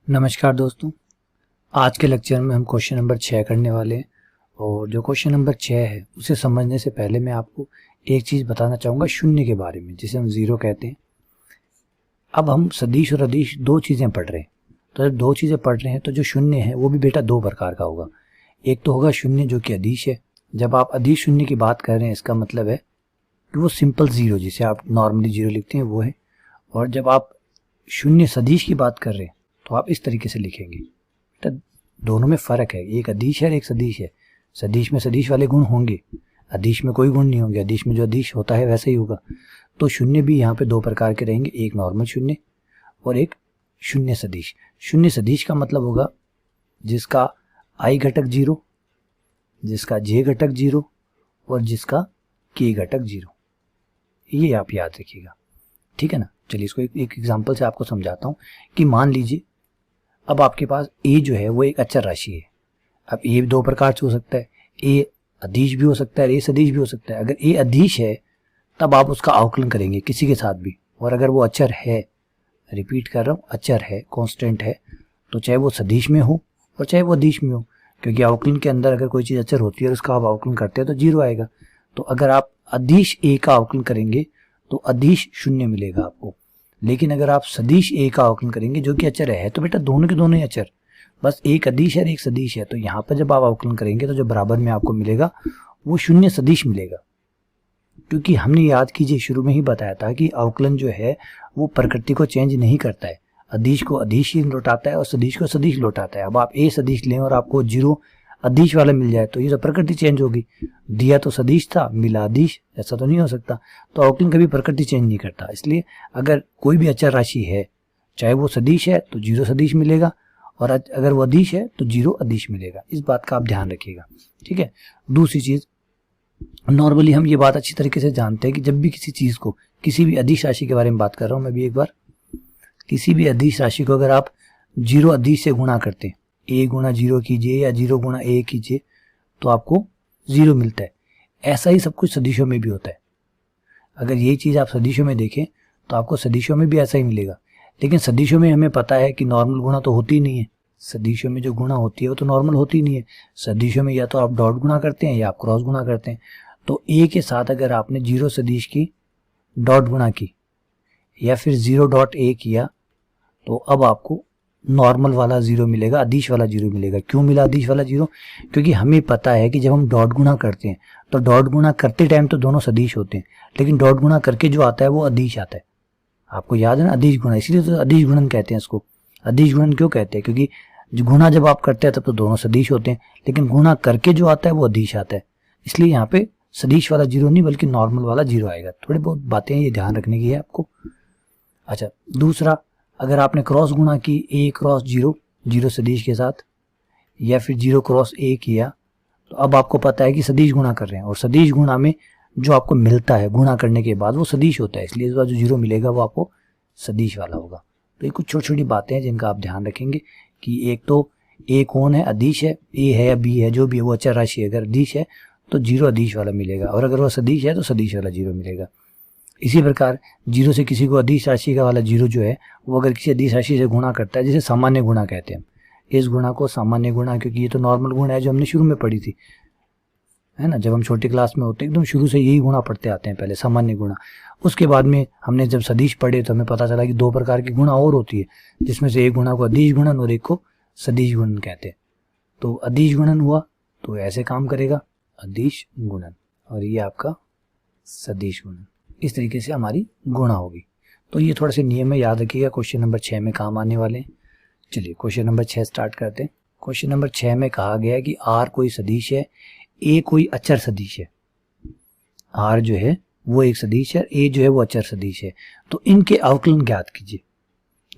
नमस्कार दोस्तों, आज के लेक्चर में हम क्वेश्चन नंबर 6 करने वाले हैं। और जो क्वेश्चन नंबर 6 है उसे समझने से पहले मैं आपको एक चीज़ बताना चाहूँगा शून्य के बारे में, जिसे हम ज़ीरो कहते हैं। अब हम सदिश और अदिश दो चीज़ें पढ़ रहे हैं, तो जब दो चीज़ें पढ़ रहे हैं तो जो शून्य है वो भी बेटा दो प्रकार का होगा। एक तो होगा शून्य जो कि अदिश है। जब आप अदिश शून्य की बात कर रहे हैं इसका मतलब है कि वो सिंपल ज़ीरो, जिसे आप नॉर्मली ज़ीरो लिखते हैं, वो है। और जब आप शून्य सदिश की बात कर रहे हैं तो आप इस तरीके से लिखेंगे। तो दोनों में फ़र्क है, एक अदिश है और एक सदिश है। सदिश में सदिश वाले गुण होंगे, अदिश में कोई गुण नहीं होंगे। अदिश में जो अदिश होता है वैसे ही होगा। तो शून्य भी यहाँ पे दो प्रकार के रहेंगे, एक नॉर्मल शून्य और एक शून्य सदिश। शून्य सदिश का मतलब होगा जिसका आई घटक जीरो, जिसका जे घटक जीरो और जिसका के घटक जीरो। ये आप याद रखिएगा, ठीक है ना। चलिए इसको एक एग्जाम्पल से आपको समझाता हूँ कि मान लीजिए अब आपके पास ए जो है वो एक अचर राशि है। अब ए दो प्रकार से हो सकता है, ए अदिश भी हो सकता है, ए सदिश भी हो सकता है। अगर ए अदिश है तब आप उसका अवकलन करेंगे किसी के साथ भी, और अगर वो अचर है, रिपीट कर रहा हूँ, अचर है, कांस्टेंट है, तो चाहे वो सदिश में हो और चाहे वो अदिश में हो, क्योंकि अवकलन के अंदर अगर कोई चीज़ अचर होती है और उसका आप अवकलन करते हैं तो जीरो आएगा। तो अगर आप अदिश ए का अवकलन करेंगे तो अदिश शून्य मिलेगा आपको। लेकिन अगर आप सदिश ए का अवकलन करेंगे जो कि अचर है, तो बेटा दोनों के दोनों ही अचर, बस एक अदिश है और एक सदिश है। तो यहाँ पर जब आप अवकलन करेंगे तो जो बराबर में आपको मिलेगा वो शून्य सदिश मिलेगा। क्योंकि हमने याद कीजिए शुरू में ही बताया था कि अवकलन जो है वो प्रकृति को चेंज नहीं करता है, अदिश को अदिश ही लौटाता है और सदिश को सदिश लौटाता है। अब आप ए सदिश लें और आपको जीरो अदिश वाला मिल जाए तो ये तो प्रकृति चेंज होगी। दिया तो सदिश था, मिला अदिश, ऐसा तो नहीं हो सकता। तो अवकलन कभी प्रकृति चेंज नहीं करता। इसलिए अगर कोई भी अचर राशि है, चाहे वो सदिश है तो जीरो सदिश मिलेगा, और अगर वो अदिश है तो जीरो अदिश मिलेगा। इस बात का आप ध्यान रखिएगा, ठीक है। दूसरी चीज, नॉर्मली हम ये बात अच्छी तरीके से जानते हैं कि जब भी किसी चीज को, किसी भी अदिश राशि के बारे में बात कर रहा हूं मैं भी एक बार, किसी भी अदिश राशि को अगर आप जीरो अदिश से गुणा करते हैं, ए गुणा जीरो कीजिए या जीरो गुणा ए कीजिए, तो आपको जीरो मिलता है। ऐसा ही सब कुछ सदिशों में भी होता है। अगर ये चीज़ आप सदिशों में देखें तो आपको सदिशों में भी ऐसा ही मिलेगा। लेकिन सदिशों में हमें पता है कि नॉर्मल गुणा तो होती नहीं है। सदिशों में जो गुणा होती है वो तो नॉर्मल होती नहीं है। सदिशों में या तो आप डॉट गुणा करते हैं या आप क्रॉस गुणा करते हैं। तो ए के साथ अगर आपने जीरो सदिश की डॉट गुणा की या फिर जीरो डॉट ए किया तो अब आपको नॉर्मल वाला जीरो मिलेगा, अदिश वाला जीरो मिलेगा। क्यों मिला अदिश वाला जीरो? क्योंकि हमें पता है कि जब हम डॉट गुणा करते हैं तो डॉट गुणा करते टाइम तो दोनों सदिश होते हैं, लेकिन डॉट गुणा करके जो आता है वो अदिश आता है। आपको याद है ना, अदिश गुणा, इसीलिए तो अदिश गुणन कहते हैं इसको। अदिश गुणन क्यों कहते हैं? क्योंकि गुणा जब आप करते हैं तब तो दोनों सदिश होते हैं, लेकिन गुणा करके जो आता है वो अदिश आता है। इसलिए यहाँ पे सदिश वाला जीरो नहीं बल्कि नॉर्मल वाला जीरो आएगा। थोड़ी बहुत बातें ये ध्यान रखने की है आपको। अच्छा, दूसरा, अगर आपने क्रॉस गुणा की ए क्रॉस जीरो, जीरो सदिश के साथ, या फिर जीरो क्रॉस ए किया, तो अब आपको पता है कि सदिश गुणा कर रहे हैं, और सदिश गुणा में जो आपको मिलता है गुणा करने के बाद वो सदिश होता है। इसलिए इस बार जो जीरो मिलेगा वो आपको सदिश वाला होगा। तो ये कुछ छोटी छोटी बातें हैं जिनका आप ध्यान रखेंगे कि एक तो ए कौन है, अदिश है, ए है या बी है, जो भी है वो अचर राशि है। अगर अदिश है तो जीरो अदिश वाला मिलेगा, और अगर वो सदिश है तो सदिश वाला जीरो मिलेगा। इसी प्रकार जीरो से किसी को अदिश राशि का वाला जीरो जो है वो अगर किसी अदिश राशि से गुणा करता है, जिसे सामान्य गुणा कहते हैं। इस गुणा को सामान्य गुणा, क्योंकि ये तो नॉर्मल गुणा है जो हमने शुरू में पढ़ी थी, है ना, जब हम छोटी क्लास में होते हैं एकदम शुरू से यही गुणा पढ़ते आते हैं, पहले सामान्य गुणा। उसके बाद में हमने जब सदिश पढ़े तो हमें पता चला कि दो प्रकार की गुणा और होती है, जिसमें से एक गुणा को अदिश गुणन और एक को सदिश गुणन कहते हैं। तो अदिश गुणन हुआ तो ऐसे काम करेगा, अदिश गुणन, और ये आपका सदिश गुणन। इस तरीके से हमारी गुणा होगी। तो ये थोड़े से नियम है, याद रखिएगा, क्वेश्चन नंबर 6 में काम आने वाले हैं। चलिए क्वेश्चन नंबर 6 स्टार्ट करते हैं। क्वेश्चन नंबर 6 में कहा गया है कि आर कोई सदिश है, ए कोई अचर सदिश है। आर जो है वो एक सदिश है, ए जो है वो अचर सदिश है। तो इनके अवकलन ज्ञात कीजिए,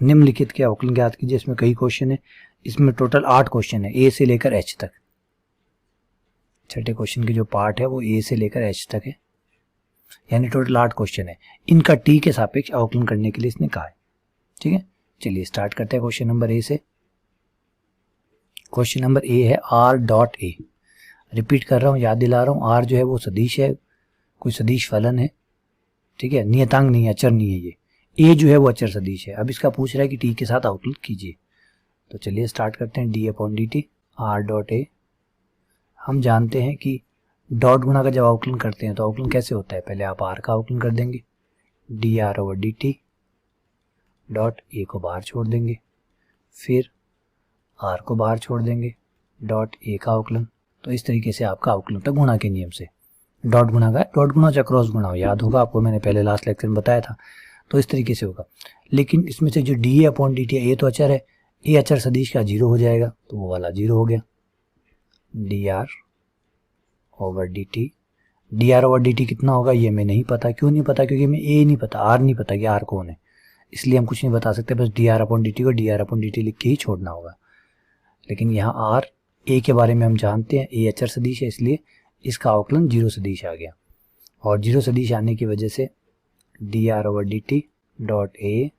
निम्नलिखित के अवकलन ज्ञात कीजिए। इसमें कई क्वेश्चन है, इसमें टोटल 8 क्वेश्चन है, ए से लेकर एच तक। छठे क्वेश्चन की जो पार्ट है वो ए से लेकर एच तक है, यानी टोटल 8 क्वेश्चन है। इनका टी के सापेक्ष अवकलन करने के लिए इसने कहा है, ठीक है। चलिए स्टार्ट करते हैं क्वेश्चन नंबर ए से। क्वेश्चन नंबर ए है आर डॉट ए। रिपीट कर रहा हूँ, याद दिला रहा हूँ, आर जो है वो सदिश है, कोई सदिश फलन है, ठीक है, नियतांक नहीं है, अचर नहीं है ये। ए जो है वो अचर सदिश है। अब इसका पूछ रहा है कि टी के साथ अवकलन कीजिए। तो चलिए स्टार्ट करते हैं। D upon D T R dot A. हम जानते हैं कि डॉट गुणा का जब अवकलन करते हैं तो अवकलन कैसे होता है, पहले आप आर का अवकलन कर देंगे, D R over D T dot A को बाहर छोड़ देंगे, फिर आर को बाहर छोड़ देंगे, डॉट ए का अवकलन। तो इस तरीके से आपका अवकलन होता है गुणा के नियम से। डॉट गुणा का डॉट गुणा चाहे क्रॉस गुणा हो, याद होगा आपको, मैंने पहले लास्ट लेक्चर में बताया था। तो इस तरीके से होगा। लेकिन इसमें से जो D A upon D T है, ये तो अचर है, ये अचर सदिश का जीरो हो जाएगा, तो वो वाला जीरो हो गया। D R over D T, D R over D T कितना होगा ये मैं नहीं पता। क्यों नहीं पता? क्योंकि हमें ए नहीं पता, आर नहीं पता कि आर कौन है, इसलिए हम कुछ नहीं बता सकते। बस D R upon D T को D R upon D T लिख के ही छोड़ना होगा। लेकिन यहाँ आर ए के बारे में हम जानते हैं, ए अचर सदिश है, इसलिए इसका अवकलन जीरो सदिश आ गया। और जीरो सदिश आने की वजह से D R over D T dot A,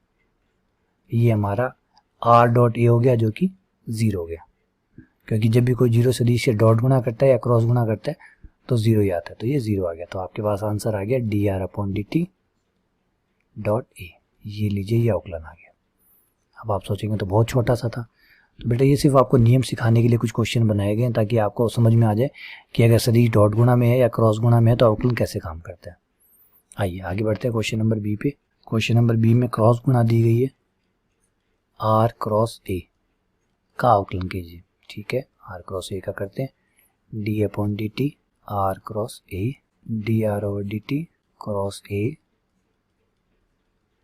ये हमारा आर डॉट ए हो गया, जो कि जीरो हो गया। क्योंकि जब भी कोई जीरो सदिश से डॉट गुणा करता है या क्रॉस गुणा करता है तो जीरो ही आता है, तो ये जीरो आ गया। तो आपके पास आंसर आ गया D R upon D T dot A. ये लीजिए, ये अवकलन आ गया। अब आप सोचेंगे तो बहुत छोटा सा था। तो बेटा ये सिर्फ आपको नियम सिखाने के लिए कुछ क्वेश्चन बनाए गए हैं, ताकि आपको समझ में आ जाए कि अगर सदिश डॉट गुणा में है या क्रॉस गुणा में है तो अवकलन कैसे काम करता है। आइए आगे बढ़ते हैं क्वेश्चन नंबर बी पे। क्वेश्चन नंबर बी में क्रॉस गुणा दी गई है, आर क्रॉस ए का अवकलन कीजिए। ठीक है, आर क्रॉस ए का करते हैं, D upon D T R cross A, D R over D T cross A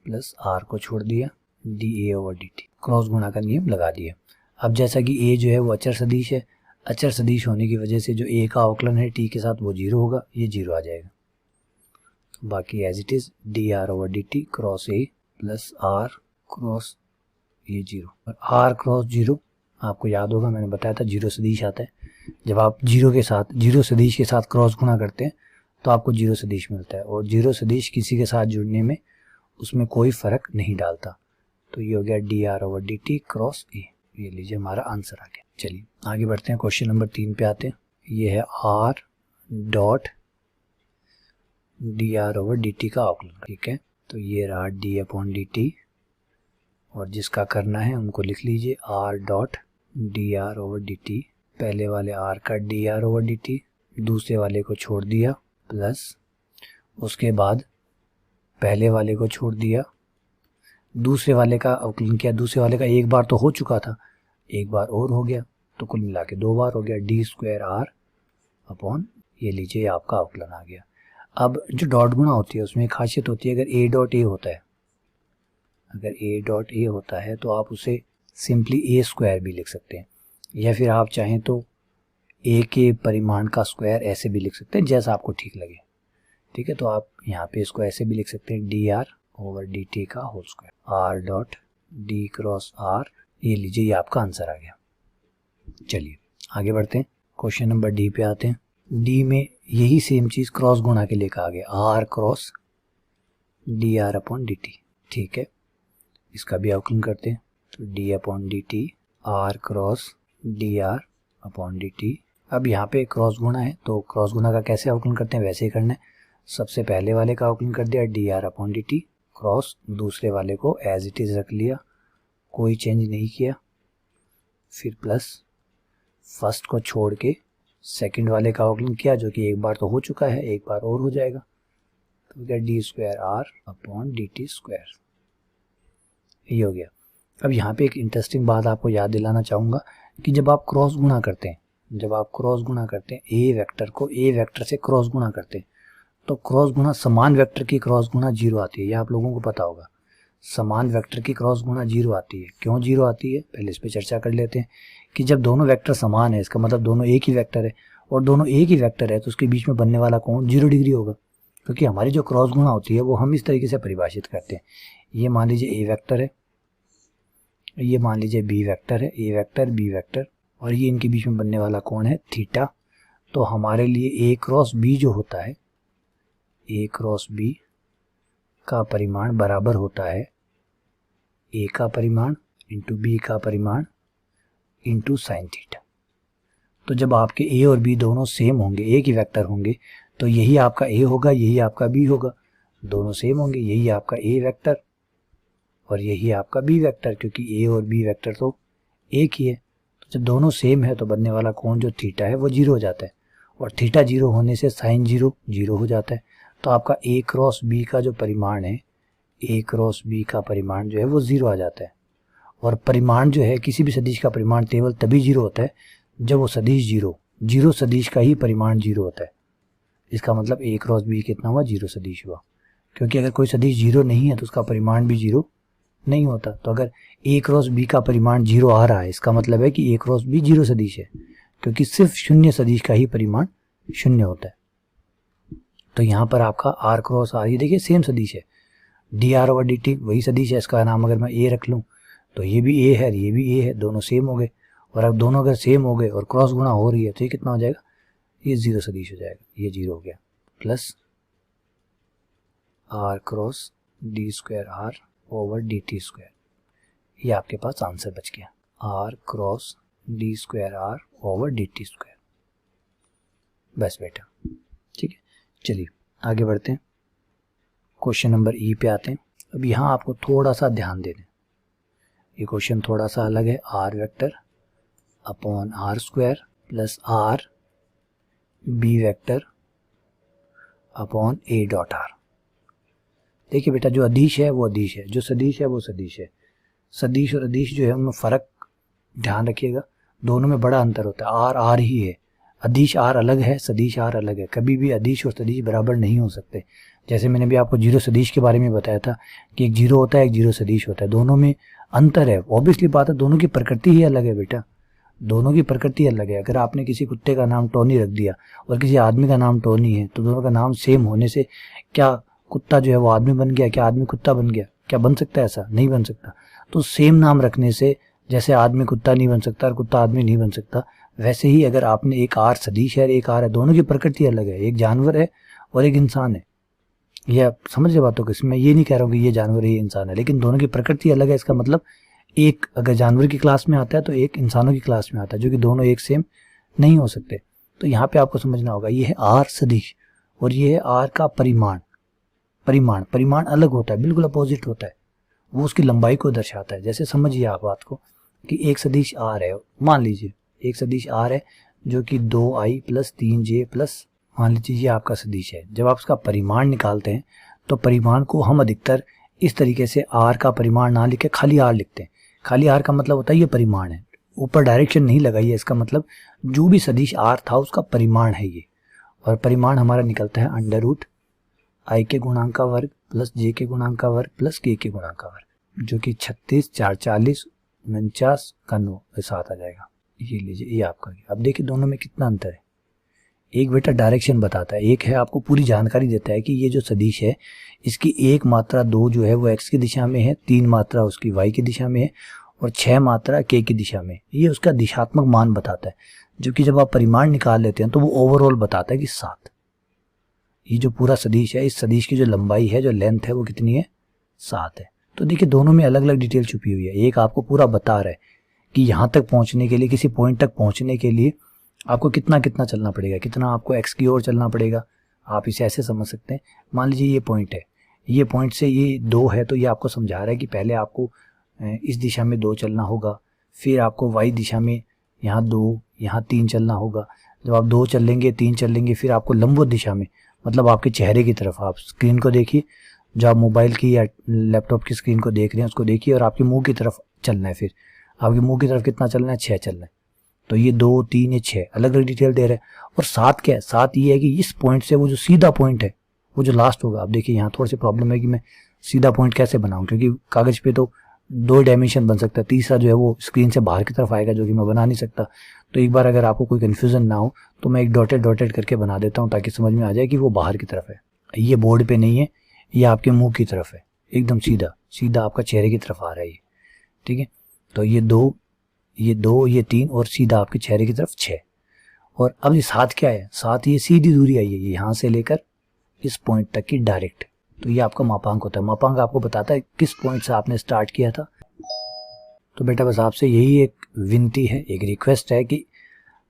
plus R को छोड़ दिया, D A over D T. Cross गुणा का नियम लगा दिया। अब जैसा कि ए जो है वो अचर सदिश है, अचर सदिश होने की वजह से जो ए का अवकलन है टी के साथ वो जीरो होगा, ये जीरो आ जाएगा। बाकी as it is D R over D T cross A plus R cross ये जीरो। और आर क्रॉस जीरो आपको याद होगा, मैंने बताया था जीरो सदिश आता है। जब आप जीरो सदिश के साथ क्रॉस गुणा करते हैं तो आपको जीरो सदिश मिलता है, और जीरो सदिश किसी के साथ जुड़ने में उसमें कोई फर्क नहीं डालता। तो ये हो गया D R over D T cross ए। ये लीजिए हमारा आंसर आ गया। चलिए आगे बढ़ते हैं, क्वेश्चन नंबर 3 पे आते हैं। ये है are dot D R over D T का अवकलन। ठीक है, तो ये रहा डी अपॉन डी टी, और जिसका करना है उनको लिख लीजिए are dot D R over D T. पहले वाले आर का D R over D T, दूसरे वाले को छोड़ दिया, प्लस उसके बाद पहले वाले को छोड़ दिया, दूसरे वाले का अवकलन किया। दूसरे वाले का एक बार तो हो चुका था, एक बार और हो गया, तो कुल मिला के 2 बार हो गया, डी स्क्वायर आर अपॉन ये लीजिए आपका अवकलन आ गया। अब जो डॉट गुणा होती है उसमें एक खासियत होती है, अगर ए डॉट ए होता है, अगर ए डॉट ए होता है तो आप उसे सिंपली ए स्क्वायर भी लिख सकते हैं, या फिर आप चाहें तो ए के परिमाण का स्क्वायर ऐसे भी लिख सकते हैं, जैसा आपको ठीक लगे। ठीक है, तो आप यहाँ पे इसको ऐसे भी लिख सकते हैं, D R over D T का whole square, R dot D cross R. ये लीजिए, ये आपका आंसर आ गया। चलिए आगे बढ़ते हैं, क्वेश्चन नंबर डी पे आते हैं। डी में यही सेम चीज क्रॉस गुणा के लिए कहा गया, R cross D R upon D T. ठीक है, इसका भी अवकलन करते हैं, तो D upon D T R cross D R upon D T. अब यहाँ पे क्रॉस गुणा है, तो क्रॉस गुणा का कैसे अवकलन करते हैं वैसे ही करना है। सबसे पहले वाले का अवकलन कर दिया D R upon D T, cross दूसरे वाले को एज इट इज रख लिया, कोई चेंज नहीं किया, फिर प्लस फर्स्ट को छोड़ के सेकंड वाले का अवकलन किया, जो कि एक बार तो हो चुका है, एक बार और हो जाएगा, तो क्या D square R upon D T square. ये हो गया। अब यहाँ पे एक इंटरेस्टिंग बात आपको याद दिलाना चाहूँगा कि जब आप क्रॉस गुणा करते हैं, ए वेक्टर को ए वेक्टर से क्रॉस गुणा करते हैं, तो क्रॉस गुणा समान वेक्टर की क्रॉस गुणा जीरो आती है, ये आप लोगों को पता होगा। समान वेक्टर की क्रॉस गुणा जीरो आती है। क्यों जीरो आती है, पहले इस पे चर्चा कर लेते हैं कि जब दोनों वेक्टर समान है, इसका मतलब दोनों एक ही वेक्टर है, और दोनों एक ही वेक्टर है तो उसके बीच में बनने वाला कोण 0 डिग्री होगा। क्योंकि हमारी जो क्रॉस गुणा होती है वो हम इस तरीके से परिभाषित करते हैं, ये मान लीजिए ए वेक्टर है, ये मान लीजिए बी वेक्टर है, ए वेक्टर बी वेक्टर, और ये इनके बीच में बनने वाला कोण है थीटा। तो हमारे लिए ए क्रॉस बी जो होता है, ए क्रॉस बी का परिमाण बराबर होता है ए का परिमाण इंटू बी का परिमाण इंटू साइन थीटा। तो जब आपके ए और बी दोनों सेम होंगे, एक ही वेक्टर होंगे, तो यही आपका ए होगा, यही आपका बी होगा। दोनों सेम होंगे, यही आपका ए वेक्टर और यही आपका बी वेक्टर, क्योंकि ए और बी वेक्टर तो एक ही है। तो जब दोनों सेम है तो बनने वाला कोण जो थीटा है वो 0 हो जाता है, और थीटा 0 होने से साइन 0 0 हो जाता है। तो आपका a क्रॉस b का जो परिमाण है, a क्रॉस b का परिमाण जो है वो 0 आ जाता है। और परिमाण जो है किसी भी सदिश का परिमाण केवल तभी 0 होता है जब वो सदिश 0 सदिश का ही परिमाण 0 होता है। इसका मतलब a क्रॉस b कितना हुआ, 0 सदिश हुआ। क्योंकि अगर कोई सदिश 0 नहीं है तो उसका परिमाण भी 0 नहीं होता। तो अगर a क्रॉस b का परिमाण 0 आ रहा है, इसका मतलब है कि a क्रॉस b 0 सदिश है, क्योंकि सिर्फ शून्य सदिश का ही परिमाण 0 होता है। तो यहाँ पर आपका r क्रॉस r, ये देखिए सेम सदिश है, dr ओवर dt वही सदिश है। इसका नाम अगर मैं a रख लूँ तो ये भी a है, ये भी a है, दोनों सेम हो गए। और अब दोनों अगर सेम हो गए और क्रॉस गुणा हो रही है तो ये कितना हो जाएगा, ये 0 सदिश हो जाएगा, ये 0 हो गया, plus r cross d square r over dt square. ये आपके पास आंसर बच गया, r cross d square r over dt square. बस बेटा, ठीक है। चलिए आगे बढ़ते हैं, क्वेश्चन नंबर ई पे आते हैं। अब यहाँ आपको थोड़ा सा ध्यान दे दें, ये क्वेश्चन थोड़ा सा अलग है। r vector upon r square plus r b vector upon a dot r। देखिए बेटा, जो अदिश है वो अदिश है, जो सदिश है वो सदिश है। सदिश और अदिश जो है उनमें फ़र्क ध्यान रखिएगा, दोनों में बड़ा अंतर होता है। r r ही है, अदिश r अलग है, सदिश r अलग है। कभी भी अदिश और सदिश बराबर नहीं हो सकते। जैसे मैंने भी आपको 0 सदिश के बारे में बताया था कि एक 0 होता है, एक 0 सदिश होता है, दोनों में अंतर है। ऑब्वियसली बात है, दोनों की प्रकृति ही अलग है बेटा, दोनों की प्रकृति अलग है। अगर आपने किसी कुत्ते का नाम टोनी रख दिया और किसी आदमी का नाम टोनी है, तो दोनों का नाम सेम होने से क्या कुत्ता जो है वो आदमी बन गया, क्या आदमी कुत्ता बन गया? क्या बन सकता है? ऐसा नहीं बन सकता। तो सेम नाम रखने से जैसे आदमी कुत्ता नहीं बन सकता और कुत्ता आदमी नहीं बन सकता, वैसे ही अगर आपने एक आर सदिश है, एक आर है, दोनों की प्रकृति अलग है, एक जानवर है और एक इंसान है। यह आप समझ रहे बातों को? इसमें ये नहीं कह रहा हूँ कि ये जानवर है ये इंसान है, लेकिन दोनों की प्रकृति अलग है। इसका मतलब एक अगर जानवर की क्लास में आता है तो एक इंसानों की क्लास में आता है, जो कि दोनों एक सेम नहीं हो सकते। तो यहाँ पे आपको समझना होगा, ये है आर सदिश और ये है आर का परिमाण। परिमाण अलग होता है, बिल्कुल अपोजिट होता है, वो उसकी लंबाई को दर्शाता है। जैसे समझिए आप बात को कि एक सदिश आर है, मान लीजिए एक सदिश आर है जो कि 2i प्लस 3j प्लस, मान लीजिए ये आपका सदिश है। जब आप उसका परिमाण निकालते हैं तो परिमाण को हम अधिकतर इस तरीके से आर का परिमाण ना लिखे खाली आर लिखते हैं। खाली आर का मतलब होता है ये परिमाण है, ऊपर डायरेक्शन नहीं लगाइए। इसका मतलब जो भी सदिश आर था उसका परिमाण है ये, और परिमाण हमारा निकलता है अंडर रूट i के गुणांक का वर्ग प्लस j के गुणांक का वर्ग प्लस k के गुणांक का वर्ग, जो कि 36 4 40 49 का 9 साथ आ जाएगा। ये लीजिए, ये आपका। अब देखिए दोनों में कितना अंतर है। एक बेटा डायरेक्शन बताता है, एक है आपको पूरी जानकारी देता है कि ये जो सदिश है इसकी एक मात्रा 2 जो है वो x की दिशा में है, 3 मात्रा उसकी y की दिशा में है और 6 मात्रा k की दिशा में। ये उसका दिशात्मक मान बताता है, जो कि जब आप परिमाण निकाल लेते हैं तो वो ओवरऑल बताता है कि 7। ये जो पूरा सदिश है, इस सदिश की जो लंबाई है, जो लेंथ है, वो कितनी है? 7 है। तो देखिए दोनों में अलग अलग डिटेल छुपी हुई है। एक आपको पूरा बता रहा है कि यहाँ तक पहुँचने के लिए, किसी पॉइंट तक पहुँचने के लिए आपको कितना कितना चलना पड़ेगा, कितना आपको x की ओर चलना पड़ेगा। आप इसे ऐसे समझ सकते हैं, मान लीजिए ये पॉइंट है, ये पॉइंट से ये 2 है, तो ये आपको समझा रहा है कि पहले आपको इस दिशा में 2 चलना होगा, फिर आपको y दिशा में यहाँ 2, यहाँ 3 चलना होगा। जब आप 2 चलेंगे, 3 चलेंगे, फिर आपको लंबवत दिशा में, मतलब आपके चेहरे की तरफ, आप स्क्रीन को देखिए, जो आप मोबाइल की या लैपटॉप की स्क्रीन को देख रहे हैं उसको देखिए, और आपके मुंह की तरफ चलना है। फिर आपके मुंह की तरफ कितना चलना है? 6 चलना है। तो ये 2 3 ये 6 अलग अलग डिटेल दे रहे हैं। और 7 क्या है? 7 ये है कि इस पॉइंट से वो जो सीधा पॉइंट है, वो जो लास्ट होगा। अब देखिए यहाँ थोड़ी सी प्रॉब्लम है कि मैं सीधा पॉइंट कैसे बनाऊं, क्योंकि कागज पे तो 2 डायमेंशन बन सकता है, तीसरा जो है वो स्क्रीन से बाहर की तरफ आएगा, जो कि मैं बना नहीं सकता। तो एक बार अगर आपको कोई कन्फ्यूजन ना हो तो मैं एक डॉटेड करके बना देता हूँ, ताकि समझ में आ जाए कि वो बाहर की तरफ है। ये बोर्ड पे नहीं है, ये आपके मुंह की तरफ है, एकदम सीधा आपका चेहरे की तरफ आ रहा है ये, ठीक है। तो ये 2 ये 3 और सीधा आपके चेहरे की तरफ 6। और अब ये 7 क्या है? 7 ये सीधी दूरी आई है, ये यहाँ से लेकर इस पॉइंट तक की डायरेक्ट। तो ये आपका मापांक होता है। मापांक आपको बताता है किस पॉइंट से आपने स्टार्ट किया था। तो बेटा बस आपसे यही एक विनती है, एक रिक्वेस्ट है कि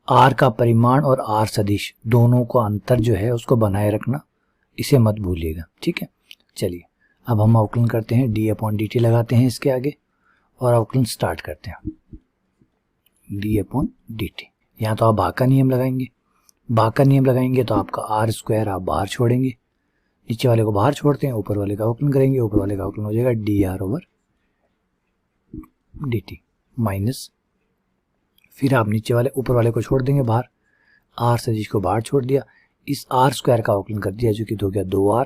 आर का परिमाण और आर सदिश दोनों का अंतर जो है उसको बनाए रखना, इसे मत भूलिएगा, ठीक है। चलिए अब हम अवकलन करते हैं, डी अपॉन डी टी लगाते हैं इसके आगे और अवकलन स्टार्ट करते हैं। D upon D T. यहाँ तो आप भाग का नियम लगाएंगे, भाग का नियम लगाएंगे तो आपका आर स्क्वायर आप बाहर छोड़ेंगे, नीचे वाले को बाहर छोड़ते हैं, ऊपर वाले का अवकलन करेंगे, ऊपर वाले का अवकलन हो जाएगा D R over D T minus, फिर आप नीचे वाले ऊपर वाले को छोड़ देंगे बाहर, आर सदिश को बाहर छोड़ दिया, इस आर स्क्वायर का अवकलन कर दिया जो कि हो गया 2r,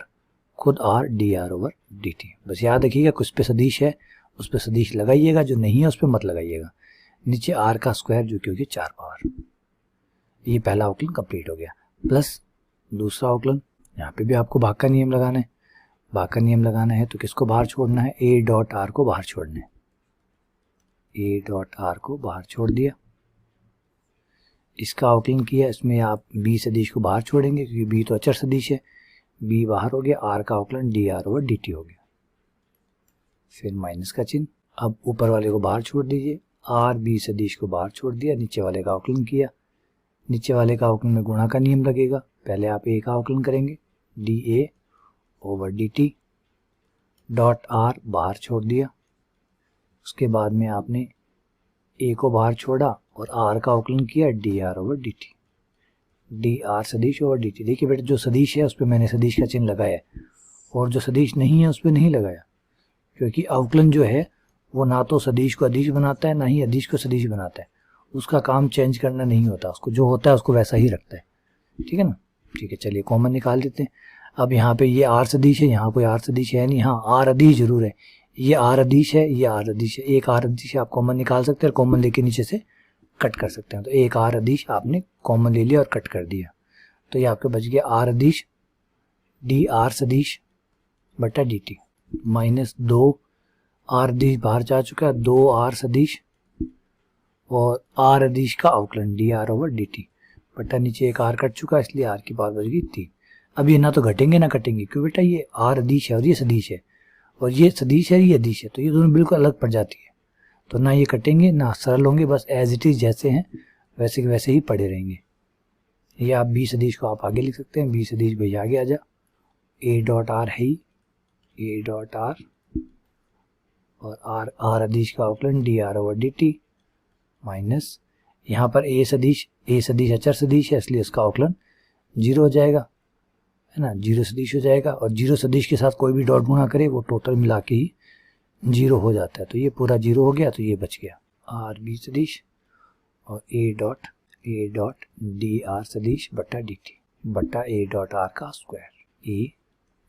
खुद R D R over D T. बस याद रखिएगा कुछ पे सदिश है उस पे सदिश लगाइएगा, जो नहीं है उस पे मत लगाइएगा। नीचे आर का स्क्वायर जो कि हो गया 4 पावर। ये पहला अवकलन कंप्लीट हो गया। प्लस दूसरा अवकलन, यहाँ पे भी आपको भाग का नियम लगाना है। भाग का नियम लगाना है तो किसको बाहर छोड़ना है, ए डॉट आर को बाहर छोड़ना है। ए डॉट आर को बाहर छोड़ दिया, इसका अवकलन किया, इसमें आप बी सदिश को बाहर छोड़ेंगे क्योंकि बी तो अचर सदिश है, बी बाहर हो गया, आर का अवकलन D R over D T हो गया, फिर माइनस का चिन्ह। अब ऊपर वाले को बाहर छोड़ दीजिए, आर बी सदिश को बाहर छोड़ दिया, नीचे वाले का अवकलन किया, नीचे वाले का अवकलन में गुणा का नियम लगेगा। पहले आप ए का अवकलन करेंगे, D A over D T, dot are बाहर छोड़ दिया, उसके बाद में आपने ए को बाहर छोड़ा और आर का अवकलन किया D R over D T, D R सदिश ओवर डी टी। देखिए बेटा जो सदिश है उस पर मैंने सदिश का चिन्ह लगाया है और जो सदिश नहीं है उस पर नहीं लगाया, क्योंकि अवकलन जो है वो ना तो सदिश को अदिश बनाता है ना ही अदिश को सदिश बनाता है, उसका काम चेंज करना नहीं होता, उसको जो होता है उसको वैसा ही रखता है। ठीक है ना, ठीक है, चलिए कॉमन निकाल देते हैं। अब यहाँ पे ये आर सदिश है, यहाँ कोई आर सदिश है नहीं, हाँ आर अदिश जरूर है, ये आर अदिश है, ये आर अदिश है, एक आर अदिश आप कॉमन निकाल सकते हैं, कॉमन लेके नीचे से कट कर सकते हैं। तो एक आर अदिश आपने कॉमन ले लिया और कट कर दिया, तो ये आपके बच गया आर अदिश डी आर सदिश बटा डी टी, माइनस 2 आर अदिश बाहर जा चुका है, 2 आर सदिश और आर अदिश का अवकलन D R over D T बटा नीचे एक आर कट चुका है, इसलिए आर की पावर बच गई 3। अब ये ना तो घटेंगे ना कटेंगे, क्यों बेटा ये आर अदिश है और ये सदिश है, और ये सदिश है ये अदिश है, तो ये दोनों बिल्कुल अलग पड़ जाती है, तो ना ये कटेंगे ना सरल होंगे, बस एज इट इज जैसे हैं वैसे के वैसे ही पड़े रहेंगे। ये आप बी सदिश को आप आगे लिख सकते हैं, बी सदिश भैया आगे आ जा, ए डॉट आर है ही, ए डॉट आर और आर अदिश का अवकलन D R over D T minus, यहाँ पर ए सदिश अचर सदिश है इसलिए इसका अवकलन 0 हो जाएगा, है ना, 0 सदिश हो जाएगा, और 0 सदिश के साथ कोई भी डॉट गुणा करे वो टोटल मिला के ही 0 हो जाता है, तो ये पूरा 0 हो गया, तो ये बच गया आर बी सदिश और ए डॉट डी आर सदिश बटा डी टी बटा ए डॉट आर का स्क्वायर, ए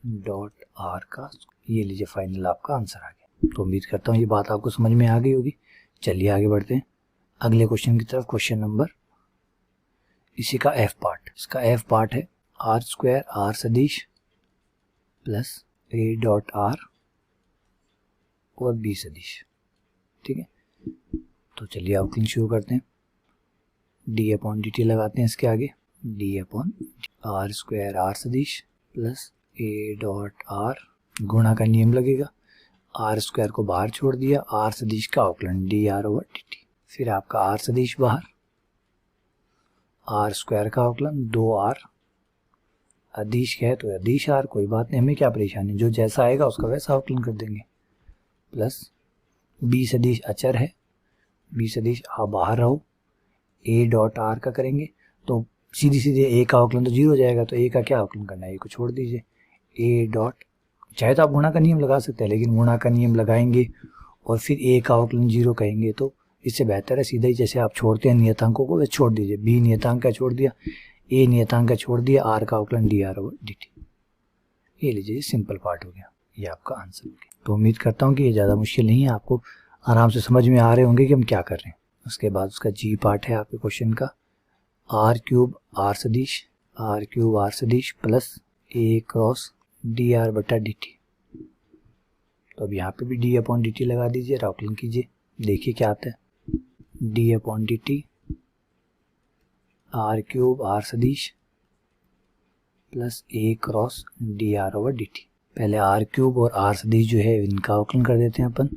डॉट आर का, ये लीजिए फाइनल आपका आंसर आ गया। तो उम्मीद करता हूँ ये बात आपको समझ में आ गई होगी। चलिए आगे बढ़ते हैं अगले क्वेश्चन की तरफ। क्वेश्चन नंबर, इसी का एफ पार्ट, इसका एफ पार्ट है आर स्क्वायर आर सदिश प्लस ए डॉट आर और बी सदिश। ठीक है, तो चलिए अवकलन शुरू करते हैं। डी अपॉन डी टी लगाते हैं इसके आगे, D upon R square R सदिश प्लस ए डॉट आर, गुणा का नियम लगेगा, आर स्क्वायर को बाहर छोड़ दिया, आर सदिश का अवकलन D R over D T, फिर आपका आर सदिश बाहर, आर स्क्वायर का अवकलन 2r, अदिश है तो अदिश आर, कोई बात नहीं, हमें क्या परेशानी, जो जैसा आएगा उसका वैसा अवकलन कर देंगे, प्लस बी सदिश अचर है, बी सदिश आप बाहर रहो, ए डॉट आर का करेंगे तो सीधे सीधे ए का अवकलन तो 0 हो जाएगा, तो ए का क्या अवकलन करना है, ए को छोड़ दीजिए, ए डॉट, चाहे तो आप गुणा का नियम लगा सकते हैं, लेकिन गुणा का नियम लगाएंगे और फिर ए का अवकलन 0 कहेंगे तो इससे बेहतर है सीधा ही जैसे आप छोड़ते हैं नियतांकों को वैसे छोड़ दीजिए, बी नियतांक का छोड़ दिया, ए नियतांक का छोड़ दिया, आर का अवकलन D R over D T. ये लीजिए सिंपल पार्ट हो गया, ये आपका आंसर हो गया। तो उम्मीद करता हूँ कि ये ज़्यादा मुश्किल नहीं है, आपको आराम से समझ में आ रहे होंगे कि हम क्या कर रहे हैं। उसके बाद उसका जी पार्ट है आपके क्वेश्चन का, आर क्यूब आर सदिश plus A cross D are बटा डी टी। तो अब यहाँ पे भी डी अपॉन डी टी लगा दीजिए, अवकलन कीजिए, देखिए क्या आता है, D upon D T R cube R सदिश plus A cross D R over D T. पहले आर क्यूब और आर सदिश जो है इनका अवकलन कर देते हैं अपन,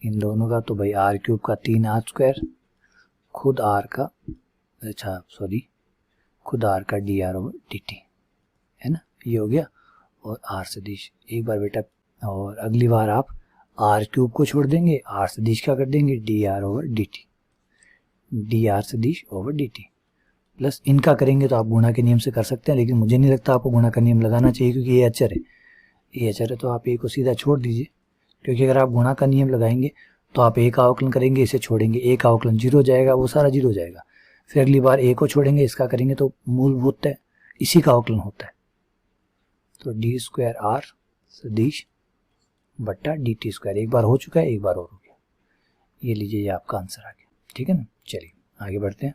इन दोनों का, तो भाई आर क्यूब का 3r स्क्वायर, खुद आर का, अच्छा सॉरी, खुद आर का D R over D T, है ना, ये हो गया, और आर सदिश एक बार बेटा, और अगली बार आप आर क्यूब को छोड़ देंगे, आर सदिश का कर देंगे D R over D T, D R सदिश ओवर डी टी, प्लस इनका करेंगे तो आप गुणा के नियम से कर सकते हैं, लेकिन मुझे नहीं लगता आपको गुणा का नियम लगाना चाहिए क्योंकि ये अचर है, ये अचर है, तो आप ए को सीधा छोड़ दीजिए, क्योंकि अगर आप गुणा का नियम लगाएंगे तो आप ए का अवकलन करेंगे, इसे छोड़ेंगे, ए का अवकलन 0 हो जाएगा, वो सारा 0 हो जाएगा, फिर अगली बार ए को छोड़ेंगे, इसका करेंगे तो मूलभूत है इसी का अवकलन होता है, तो डी स्क्वायर आर सदिश बट्टा डी टी स्क्वायर, एक बार हो चुका है, एक बार और हो गया, ये लीजिए, ये आपका आंसर आ गया, ठीक है ना। चलिए आगे बढ़ते हैं,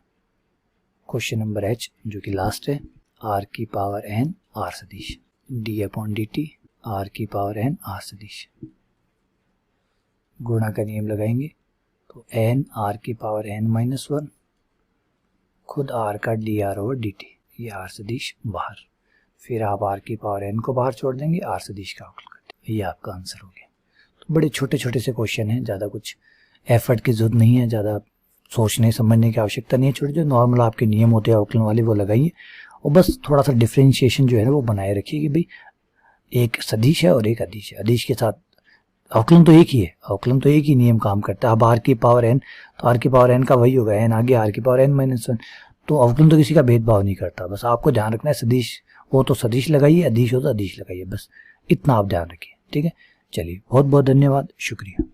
क्वेश्चन नंबर एच जो कि लास्ट है, आर की पावर एन आर सदिश D upon D T are की पावर एन आर सदिश, गुणा का नियम लगाएंगे तो एन आर की पावर एन माइनस 1 खुद आर का D R over D T, ये आर सदिश बाहर, फिर आप आर की पावर एन को बाहर छोड़ देंगे, आर सदिश का अवकलन करते, ये आपका आंसर हो गया। तो बड़े छोटे छोटे से क्वेश्चन हैं, ज़्यादा कुछ एफर्ट की जरूरत नहीं है, ज़्यादा सोचने समझने की आवश्यकता नहीं है, छोटे जो नॉर्मल आपके नियम होते हैं अवकलन वाले वो लगाइए, और बस थोड़ा सा डिफ्रेंशिएशन जो है ना वो बनाए रखिए कि भाई एक सदिश है और एक अदिश है, अदिश के साथ अवकलन तो एक ही है, अवकलन तो एक ही नियम काम करता है। अब आर की पावर एन, तो आर की पावर एन का वही होगा, एन आगे आर की पावर एन माइनस 1, तो अवकलन तो किसी का भेदभाव नहीं करता, बस आपको ध्यान रखना है सदिश हो तो सदिश लगाइए, अदिश हो तो अदिश लगाइए, बस इतना आप ध्यान रखिए, ठीक है। चलिए बहुत बहुत धन्यवाद, शुक्रिया।